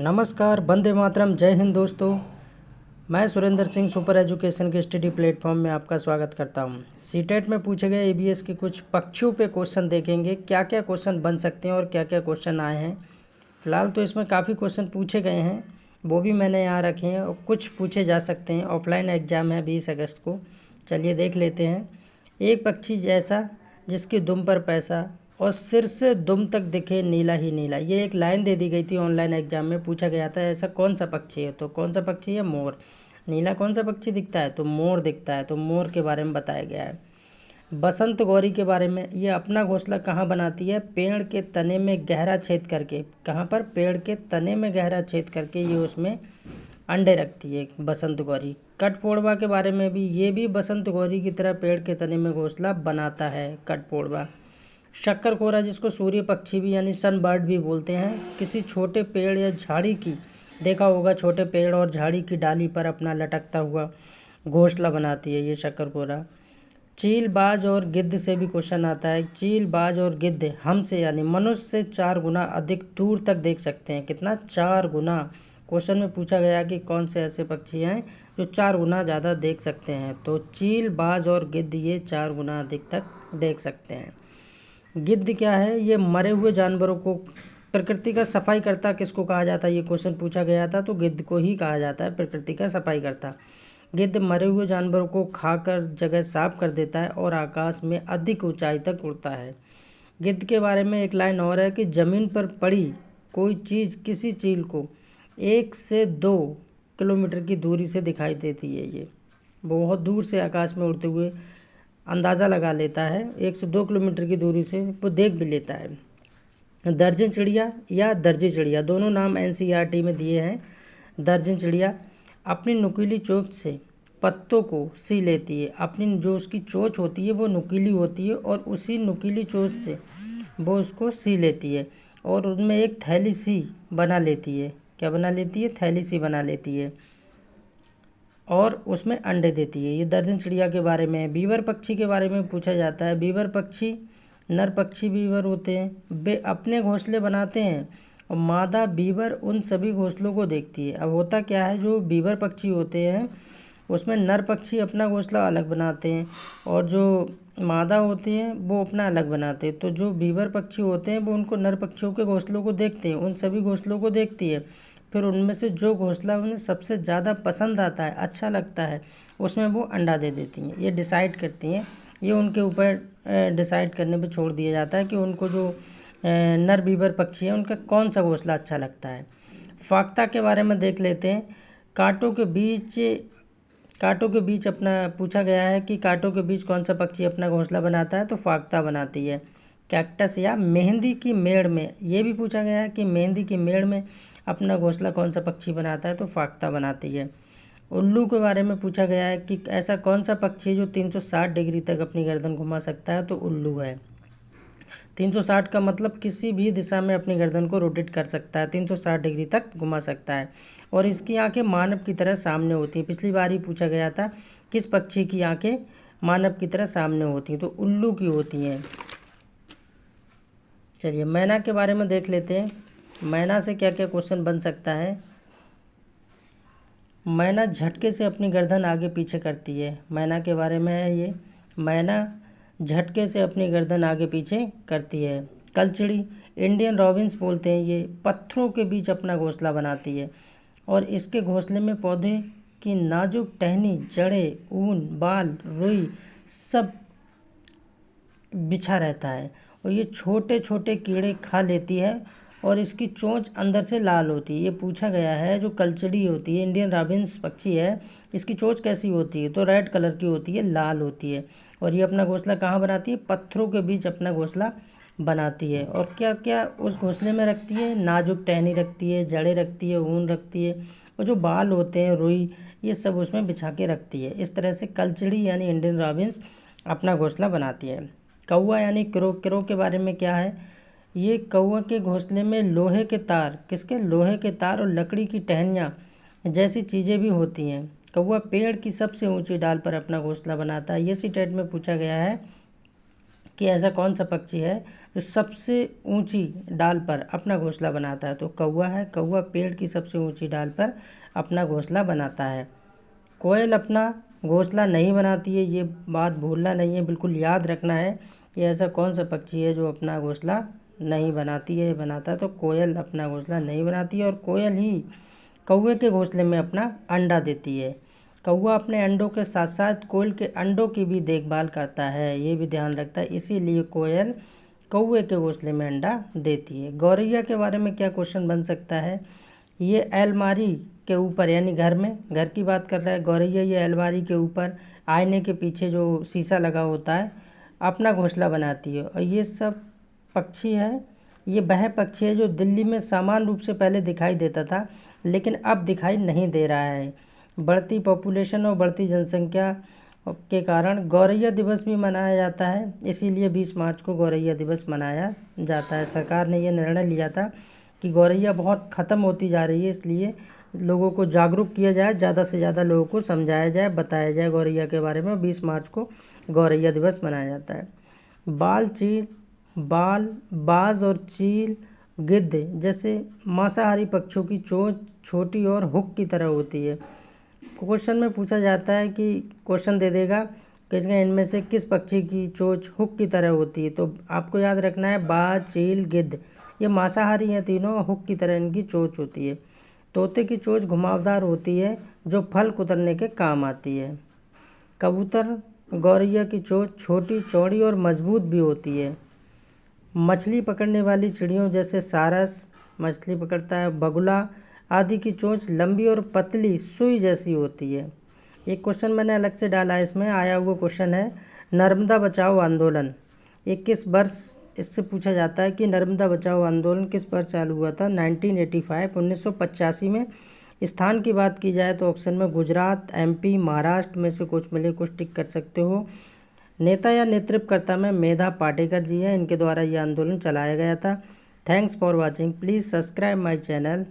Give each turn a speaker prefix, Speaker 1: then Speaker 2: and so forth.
Speaker 1: नमस्कार, वंदे मातरम, जय हिंद दोस्तों। मैं सुरेंद्र सिंह सुपर एजुकेशन के स्टडी प्लेटफॉर्म में आपका स्वागत करता हूं। सीटेट में पूछे गए ईवीएस के कुछ पक्षियों पे क्वेश्चन देखेंगे, क्या क्या क्वेश्चन बन सकते हैं और क्या क्या क्वेश्चन आए हैं। फ़िलहाल तो इसमें काफ़ी क्वेश्चन पूछे गए हैं, वो भी मैंने यहाँ रखे हैं और कुछ पूछे जा सकते हैं। ऑफलाइन एग्ज़ाम है 20 अगस्त को। चलिए देख लेते हैं। एक पक्षी जैसा जिसकी दुम पर पैसा और सिर से दुम तक दिखे नीला ही नीला। ये एक लाइन दे दी गई थी, ऑनलाइन एग्जाम में पूछा गया था ऐसा कौन सा पक्षी है। तो कौन सा पक्षी है? मोर। नीला कौन सा पक्षी दिखता है? तो मोर दिखता है। तो मोर के बारे में बताया गया है। बसंत गौरी के बारे में, ये अपना घोंसला कहाँ बनाती है? पेड़ के तने में गहरा छेद करके। कहाँ पर? पेड़ के तने में गहरा छेद करके ये उसमें अंडे रखती है बसंत गौरी। कठफोड़वा के बारे में भी, ये भी बसंत गौरी की तरह पेड़ के तने में घोंसला बनाता है कठफोड़वा। शक्करखोरा, जिसको सूर्य पक्षी भी यानी सन बर्ड भी बोलते हैं, किसी छोटे पेड़ या झाड़ी की, देखा होगा छोटे पेड़ और झाड़ी की डाली पर अपना लटकता हुआ घोंसला बनाती है ये शक्करखोरा। चील, बाज और गिद्ध से भी क्वेश्चन आता है। चील, बाज और गिद्ध हमसे यानी मनुष्य से 4 गुना अधिक दूर तक देख सकते हैं। कितना? 4 गुना। क्वेश्चन में पूछा गया कि कौन से ऐसे पक्षी हैं जो 4 गुना ज़्यादा देख सकते हैं। तो चील, बाज और गिद्ध ये 4 गुना अधिक तक देख सकते हैं। गिद्ध क्या है? ये मरे हुए जानवरों को, प्रकृति का सफाई करता किसको कहा जाता है? ये क्वेश्चन पूछा गया था, तो गिद्ध को ही कहा जाता है प्रकृति का सफाई करता। गिद्ध मरे हुए जानवरों को खाकर जगह साफ कर देता है और आकाश में अधिक ऊंचाई तक उड़ता है। गिद्ध के बारे में एक लाइन और है कि ज़मीन पर पड़ी कोई चीज़ किसी चील को 1 से 2 किलोमीटर की दूरी से दिखाई देती है। ये बहुत दूर से आकाश में उड़ते हुए अंदाज़ा लगा लेता है, 1 से 2 किलोमीटर की दूरी से वो देख भी लेता है। दर्जन चिड़िया या दर्जी चिड़िया, दोनों नाम एनसीईआरटी में दिए हैं। दर्जन चिड़िया अपनी नुकीली चोंच से पत्तों को सी लेती है। अपनी जो उसकी चोंच होती है वो नुकीली होती है और उसी नुकीली चोंच से वो उसको सी लेती है और उनमें एक थैली सी बना लेती है। क्या बना लेती है? थैली सी बना लेती है और उसमें अंडे देती है। ये दर्जन चिड़िया के बारे में है। बीवर पक्षी के बारे में पूछा जाता है। बीवर पक्षी, नर पक्षी बीवर होते हैं, वे अपने घोंसले बनाते हैं और मादा बीवर उन सभी घोंसलों को देखती है। अब होता क्या है, जो बीवर पक्षी होते हैं उसमें नर पक्षी अपना घोंसला अलग बनाते हैं और जो मादा होती हैं वो अपना अलग बनाते हैं। तो जो बीवर पक्षी होते हैं वो उनको नर पक्षियों के घोंसलों को देखते हैं, उन सभी घोंसलों को देखती है। फिर उनमें से जो घोंसला उन्हें सबसे ज़्यादा पसंद आता है, अच्छा लगता है, उसमें वो अंडा दे देती हैं। ये डिसाइड करती हैं, ये उनके ऊपर डिसाइड करने पे छोड़ दिया जाता है कि उनको जो नर बीवर पक्षी है उनका कौन सा घोंसला अच्छा लगता है। फाख्ता के बारे में देख लेते हैं। कांटों के बीच अपना पूछा गया है कि कांटों के बीच कौन सा पक्षी अपना घोंसला बनाता है? तो फाख्ता बनाती है। कैक्टस या मेहंदी की मेड़ में, ये भी पूछा गया है कि मेहंदी की मेड़ में अपना घोंसला कौन सा पक्षी बनाता है? तो फाख्ता बनाती है। उल्लू के बारे में पूछा गया है कि ऐसा कौन सा पक्षी है जो 360 डिग्री तक अपनी गर्दन घुमा सकता है? तो उल्लू है। 360 का मतलब किसी भी दिशा में अपनी गर्दन को रोटेट कर सकता है, 360 डिग्री तक घुमा सकता है और इसकी आंखें मानव की तरह सामने होती हैं। पिछली बार ही पूछा गया था किस पक्षी की आंखें मानव की तरह सामने होती हैं? तो उल्लू की होती हैं। चलिए मैना के बारे में देख लेते हैं। मैना से क्या क्या क्वेश्चन बन सकता है। मैना झटके से अपनी गर्दन आगे पीछे करती है। मैना के बारे में है ये। मैना झटके से अपनी गर्दन आगे पीछे करती है। कलचिड़ी, इंडियन रॉबिन्स बोलते हैं, ये पत्थरों के बीच अपना घोंसला बनाती है और इसके घोंसले में पौधे की नाजुक टहनी, जड़ें, ऊन, बाल, रुई सब बिछा रहता है और ये छोटे छोटे कीड़े खा लेती है और इसकी चोंच अंदर से लाल होती है। ये पूछा गया है, जो कलचड़ी होती है, इंडियन रॉबिन्स पक्षी है, इसकी चोंच कैसी होती है? तो रेड कलर की होती है, लाल होती है और ये अपना घोंसला कहाँ बनाती है? पत्थरों के बीच अपना घोंसला बनाती है। और क्या क्या उस घोंसले में रखती है? नाजुक टहनी रखती है, जड़ें रखती है, ऊन रखती है और जो बाल होते हैं, रुई, ये सब उसमें बिछा के रखती है। इस तरह से कलचड़ी यानी इंडियन रॉबिन्स अपना घोंसला बनाती है। कौवा यानी क्रो, क्रो के बारे में क्या है? ये कौवा के घोंसले में लोहे के तार, किसके? लोहे के तार और लकड़ी की टहनियाँ जैसी चीज़ें भी होती हैं। कौवा पेड़ की सबसे ऊंची डाल पर अपना घोंसला बनाता है। ये सीटेट में पूछा गया है कि ऐसा कौन सा पक्षी है जो सबसे ऊंची डाल पर अपना घोंसला बनाता है। तो कौवा है। कौवा पेड़ की सबसे ऊंची डाल पर अपना घोंसला बनाता है। कोयल अपना घोंसला नहीं बनाती है, ये बात भूलना नहीं है, बिल्कुल याद रखना है कि ऐसा कौन सा पक्षी है जो अपना घोंसला नहीं बनाती है, बनाता है। तो कोयल अपना घोंसला नहीं बनाती है और कोयल ही कौवे के घोंसले में अपना अंडा देती है। कौवा अपने अंडों के साथ साथ कोयल के अंडों की भी देखभाल करता है, ये भी ध्यान रखता है, इसीलिए कोयल कौवे के घोंसले में अंडा देती है। गौरैया के बारे में क्या क्वेश्चन बन सकता है? ये अलमारी के ऊपर, यानी घर की बात कर रहा है गौरैया, ये अलमारी के ऊपर आईने के पीछे जो शीशा लगा होता है अपना घोंसला बनाती है। और ये सब पक्षी है, ये वह पक्षी है जो दिल्ली में समान रूप से पहले दिखाई देता था, लेकिन अब दिखाई नहीं दे रहा है। बढ़ती पॉपुलेशन और बढ़ती जनसंख्या के कारण गौरैया दिवस भी मनाया जाता है, इसीलिए 20 मार्च को गौरैया दिवस मनाया जाता है। सरकार ने यह निर्णय लिया था कि गौरैया बहुत ख़त्म होती जा रही है, इसलिए लोगों को जागरूक किया जाए, ज़्यादा से ज़्यादा लोगों को समझाया जाए, बताया जाए गौरैया के बारे में। 20 मार्च को गौरैया दिवस मनाया जाता है। बाज और चील, गिद्ध जैसे मांसाहारी पक्षियों की चोंच छोटी और हुक की तरह होती है। क्वेश्चन में पूछा जाता है कि क्वेश्चन दे देगा कि इनमें से किस पक्षी की चोंच हुक की तरह होती है। तो आपको याद रखना है बाज, चील, गिद्ध ये मांसाहारी हैं तीनों, हुक की तरह इनकी चोंच होती है। तोते की चोंच घुमावदार होती है जो फल कुतरने के काम आती है। कबूतर गौरैया की चोंच छोटी, चौड़ी और मजबूत भी होती है। मछली पकड़ने वाली चिड़ियों जैसे सारस मछली पकड़ता है, बगुला आदि की चोंच लंबी और पतली सुई जैसी होती है। एक क्वेश्चन मैंने अलग से डाला है, इसमें आया हुआ क्वेश्चन है नर्मदा बचाओ आंदोलन, ये किस वर्ष, इससे पूछा जाता है कि नर्मदा बचाओ आंदोलन किस वर्ष चालू हुआ था? 1985, 1985 में। स्थान की बात की जाए तो ऑप्शन में गुजरात, MP, महाराष्ट्र में से कुछ मिले, कुछ टिक कर सकते हो। नेता या नेतृत्वकर्ता में मेधा पाटेकर जी हैं, इनके द्वारा ये आंदोलन चलाया गया था। Thanks for watching, please subscribe my channel.